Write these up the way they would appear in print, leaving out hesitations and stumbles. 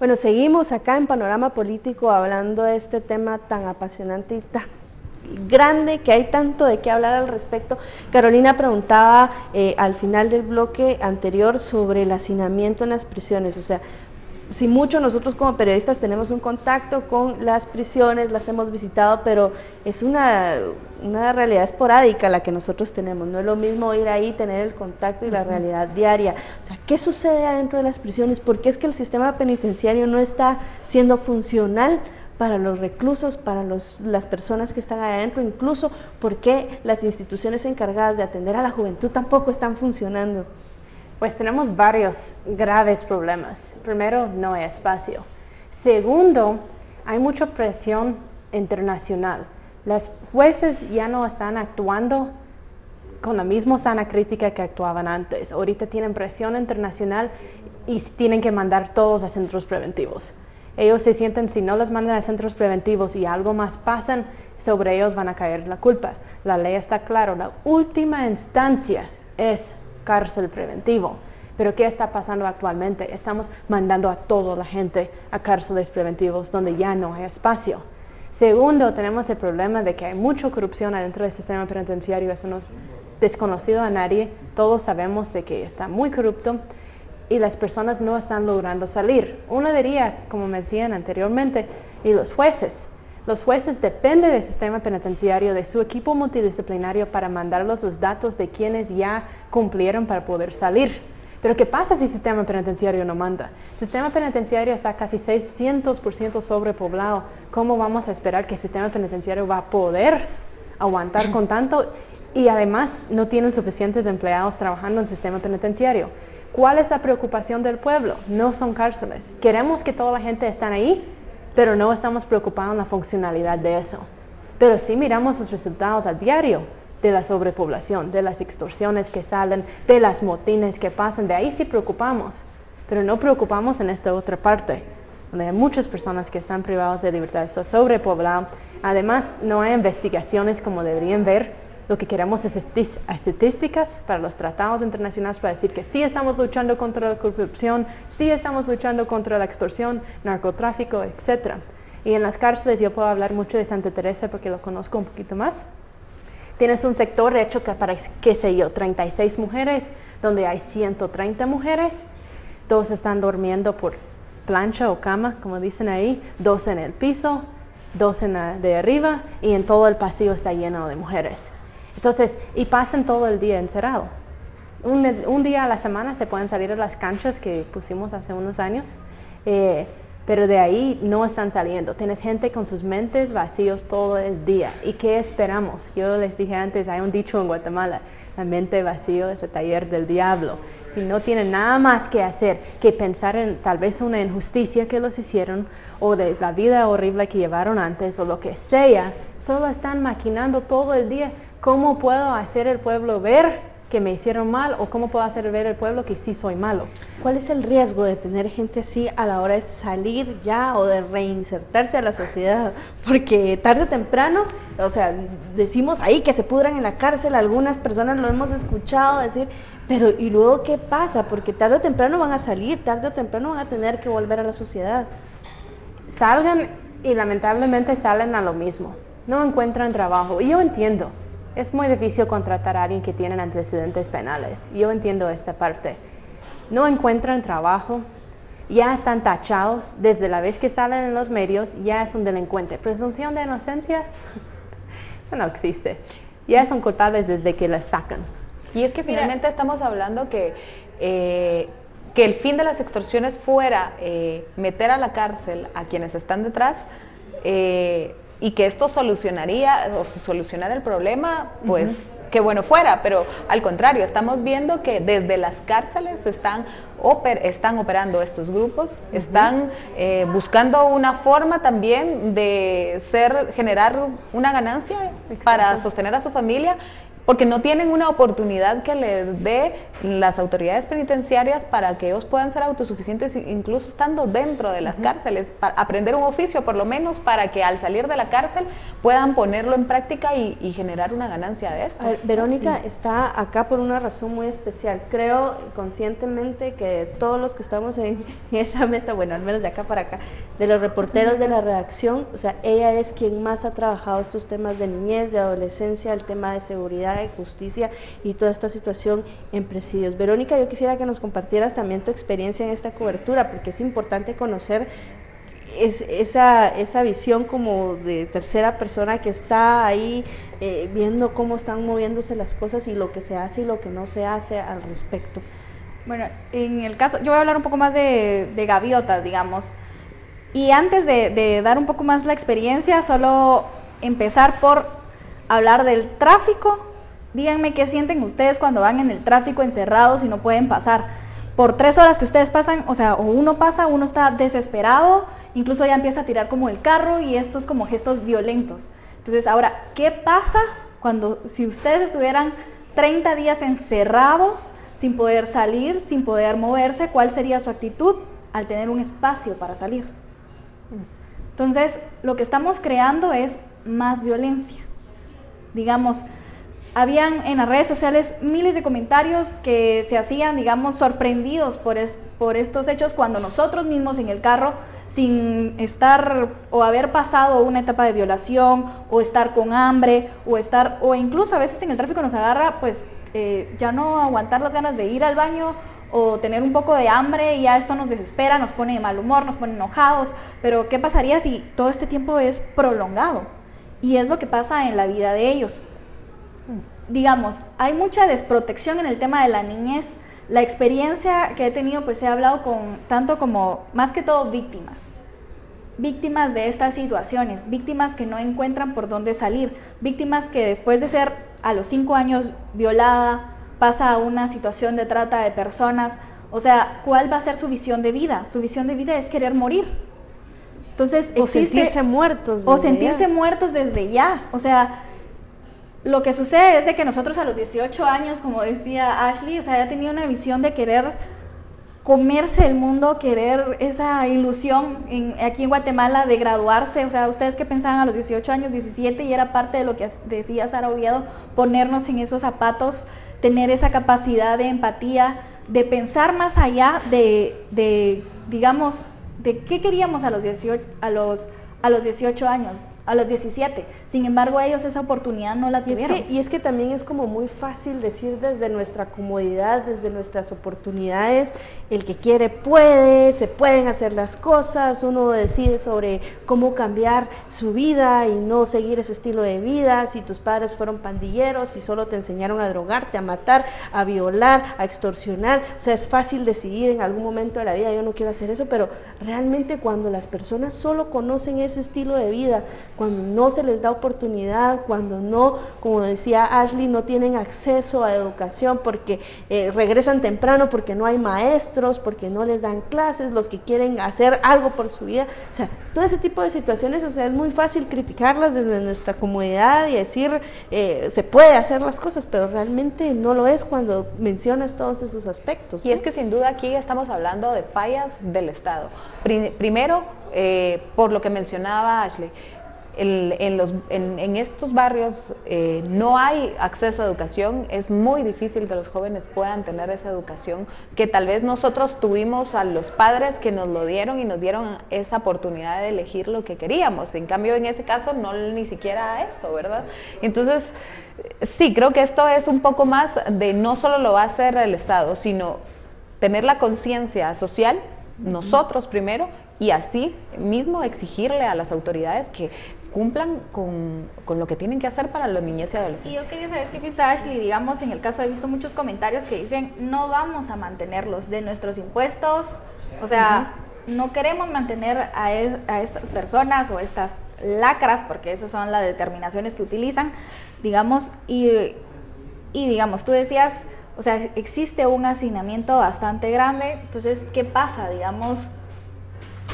Bueno, seguimos acá en Panorama Político hablando de este tema tan apasionante y tan grande, que hay tanto de qué hablar al respecto. Carolina preguntaba al final del bloque anterior sobre el hacinamiento en las prisiones, o sea, si mucho nosotros como periodistas tenemos un contacto con las prisiones, las hemos visitado, pero es una realidad esporádica la que nosotros tenemos, no es lo mismo ir ahí, tener el contacto y la realidad diaria. O sea, ¿qué sucede adentro de las prisiones? ¿Por qué es que el sistema penitenciario no está siendo funcional para los reclusos, para las personas que están adentro? Incluso, ¿por qué las instituciones encargadas de atender a la juventud tampoco están funcionando? Pues tenemos varios graves problemas. Primero, no hay espacio. Segundo, hay mucha presión internacional. Los jueces ya no están actuando con la misma sana crítica que actuaban antes. Ahorita tienen presión internacional y tienen que mandar todos a centros preventivos. Ellos se sienten, si no los mandan a centros preventivos y algo más pasan, sobre ellos van a caer la culpa. La ley está clara, la última instancia es cárcel preventivo. Pero ¿qué está pasando actualmente? Estamos mandando a toda la gente a cárceles preventivos donde ya no hay espacio. Segundo, tenemos el problema de que hay mucha corrupción adentro del sistema penitenciario. Eso no es desconocido a nadie. Todos sabemos de que está muy corrupto y las personas no están logrando salir. Uno diría, como me decían anteriormente, y los jueces. Los jueces dependen del sistema penitenciario, de su equipo multidisciplinario para mandarlos los datos de quienes ya cumplieron para poder salir. Pero ¿qué pasa si el sistema penitenciario no manda? El sistema penitenciario está casi 600% sobrepoblado. ¿Cómo vamos a esperar que el sistema penitenciario va a poder aguantar con tanto? Y además no tienen suficientes empleados trabajando en el sistema penitenciario. ¿Cuál es la preocupación del pueblo? No son cárceles. Queremos que toda la gente esté ahí, pero no estamos preocupados en la funcionalidad de eso. Pero sí miramos los resultados al diario de la sobrepoblación, de las extorsiones que salen, de las motines que pasan, de ahí sí preocupamos, pero no preocupamos en esta otra parte, donde hay muchas personas que están privadas de libertad, está sobrepoblado. Además, no hay investigaciones como deberían ver. Lo que queremos es estadísticas para los tratados internacionales para decir que sí estamos luchando contra la corrupción, sí estamos luchando contra la extorsión, narcotráfico, etc. Y en las cárceles yo puedo hablar mucho de Santa Teresa porque lo conozco un poquito más. Tienes un sector, de hecho, que para, qué sé yo, 36 mujeres, donde hay 130 mujeres. Todos están durmiendo por plancha o cama, como dicen ahí, 2 en el piso, 2 en la de arriba, y en todo el pasillo está lleno de mujeres. Entonces, y pasan todo el día encerrado. Un día a la semana se pueden salir a las canchas que pusimos hace unos años, pero de ahí no están saliendo. Tienes gente con sus mentes vacíos todo el día. ¿Y qué esperamos? Yo les dije antes, hay un dicho en Guatemala, la mente vacío es el taller del diablo. Si no tienen nada más que hacer que pensar en tal vez una injusticia que los hicieron, o de la vida horrible que llevaron antes, o lo que sea, solo están maquinando todo el día. ¿Cómo puedo hacer el pueblo ver que me hicieron mal, o cómo puedo hacer ver al pueblo que sí soy malo? ¿Cuál es el riesgo de tener gente así a la hora de salir ya o de reinsertarse a la sociedad? Porque tarde o temprano, o sea, decimos ahí que se pudran en la cárcel, algunas personas lo hemos escuchado decir, pero ¿y luego qué pasa? Porque tarde o temprano van a salir, tarde o temprano van a tener que volver a la sociedad. Salgan y lamentablemente salen a lo mismo, no encuentran trabajo. Y yo entiendo. Es muy difícil contratar a alguien que tiene antecedentes penales. Yo entiendo esta parte. No encuentran trabajo, ya están tachados. Desde la vez que salen en los medios, ya es un delincuente. Presunción de inocencia, eso no existe. Ya son culpables desde que les sacan. Y es que finalmente estamos hablando que el fin de las extorsiones fuera meter a la cárcel a quienes están detrás, y que esto solucionaría o solucionara el problema, pues qué bueno fuera, pero al contrario, estamos viendo que desde las cárceles están operando estos grupos, están buscando una forma también de generar una ganancia para sostener a su familia, porque no tienen una oportunidad que les dé las autoridades penitenciarias para que ellos puedan ser autosuficientes, incluso estando dentro de las cárceles, para aprender un oficio por lo menos, para que al salir de la cárcel puedan ponerlo en práctica y generar una ganancia de esto. A ver, Verónica está acá por una razón muy especial. Creo conscientemente que todos los que estamos en esa mesa, bueno, al menos de acá para acá, de los reporteros de la redacción, o sea, ella es quien más ha trabajado estos temas de niñez, de adolescencia, el tema de seguridad, de justicia y toda esta situación en presidios. Verónica, yo quisiera que nos compartieras también tu experiencia en esta cobertura, porque es importante conocer esa visión como de tercera persona que está ahí viendo cómo están moviéndose las cosas y lo que se hace y lo que no se hace al respecto. Bueno, en el caso, yo voy a hablar un poco más de gaviotas, digamos, y antes de dar un poco más la experiencia, solo empezar por hablar del tráfico. Díganme qué sienten ustedes cuando van en el tráfico encerrados y no pueden pasar. Por 3 horas que ustedes pasan, o sea, o uno pasa, uno está desesperado, incluso ya empieza a tirar como el carro y estos como gestos violentos. Entonces, ahora, ¿qué pasa si ustedes estuvieran 30 días encerrados, sin poder salir, sin poder moverse? ¿Cuál sería su actitud al tener un espacio para salir? Entonces, lo que estamos creando es más violencia. Digamos, habían en las redes sociales miles de comentarios que se hacían, digamos, sorprendidos por estos hechos, cuando nosotros mismos en el carro, sin estar o haber pasado una etapa de violación, o estar con hambre, o incluso a veces en el tráfico nos agarra, pues, ya no aguantar las ganas de ir al baño, o tener un poco de hambre, y ya esto nos desespera, nos pone de mal humor, nos pone enojados. Pero ¿qué pasaría si todo este tiempo es prolongado? Y es lo que pasa en la vida de ellos. Digamos, hay mucha desprotección en el tema de la niñez. La experiencia que he tenido, pues he hablado con tanto como, más que todo, víctimas de estas situaciones, víctimas que no encuentran por dónde salir, víctimas que después de ser a los 5 años violada, pasa a una situación de trata de personas. O sea, ¿cuál va a ser su visión de vida? Su visión de vida es querer morir. Entonces, o sentirse muertos desde ya. O sea, lo que sucede es de que nosotros a los 18 años, como decía Ashley, o sea, ya tenía una visión de querer comerse el mundo, querer esa ilusión aquí en Guatemala de graduarse. O sea, ustedes que pensaban a los 18 años, 17, y era parte de lo que decía Sara Oviedo, ponernos en esos zapatos, tener esa capacidad de empatía, de pensar más allá digamos, de qué queríamos a los 18 años, a los 17. Sin embargo, ellos esa oportunidad no la tuvieron. Y es que también es como muy fácil decir desde nuestra comodidad, desde nuestras oportunidades, el que quiere puede, se pueden hacer las cosas, uno decide sobre cómo cambiar su vida y no seguir ese estilo de vida. Si tus padres fueron pandilleros y solo te enseñaron a drogarte, a matar, a violar, a extorsionar, o sea, es fácil decidir en algún momento de la vida, yo no quiero hacer eso. Pero realmente cuando las personas solo conocen ese estilo de vida, cuando no se les da oportunidad, cuando no, como decía Ashley, no tienen acceso a educación porque regresan temprano, porque no hay maestros, porque no les dan clases, los que quieren hacer algo por su vida, o sea, todo ese tipo de situaciones, o sea, es muy fácil criticarlas desde nuestra comodidad y decir, se puede hacer las cosas, pero realmente no lo es cuando mencionas todos esos aspectos, ¿no? Y es que sin duda aquí estamos hablando de fallas del Estado. Primero, por lo que mencionaba Ashley, en estos barrios no hay acceso a educación. Es muy difícil que los jóvenes puedan tener esa educación que tal vez nosotros tuvimos a los padres que nos lo dieron y nos dieron esa oportunidad de elegir lo que queríamos. En cambio, en ese caso, no ni siquiera eso, ¿verdad? Entonces, sí, creo que esto es un poco más de no solo lo va a hacer el Estado, sino tener la conciencia social, nosotros primero, y así mismo exigirle a las autoridades que cumplan con lo que tienen que hacer para los niñez y adolescentes. Y yo quería saber qué piensa Ashley. Digamos, en el caso he visto muchos comentarios que dicen, no vamos a mantenerlos de nuestros impuestos, o sea, no queremos mantener a estas personas o estas lacras, porque esas son las determinaciones que utilizan, digamos, y digamos, tú decías, o sea, existe un hacinamiento bastante grande. Entonces, ¿qué pasa? Digamos,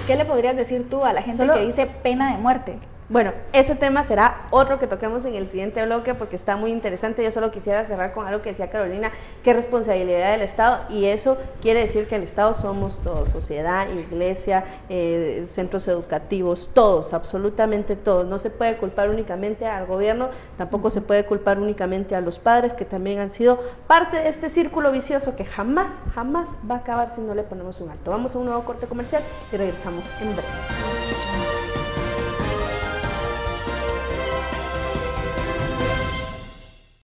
¿qué le podrías decir tú a la gente que dice pena de muerte? Bueno, ese tema será otro que toquemos en el siguiente bloque porque está muy interesante. Yo solo quisiera cerrar con algo que decía Carolina, que es responsabilidad del Estado, y eso quiere decir que el Estado somos todos, sociedad, iglesia, centros educativos, todos, absolutamente todos. No se puede culpar únicamente al gobierno, tampoco se puede culpar únicamente a los padres, que también han sido parte de este círculo vicioso que jamás va a acabar si no le ponemos un alto. Vamos a un nuevo corte comercial y regresamos en breve.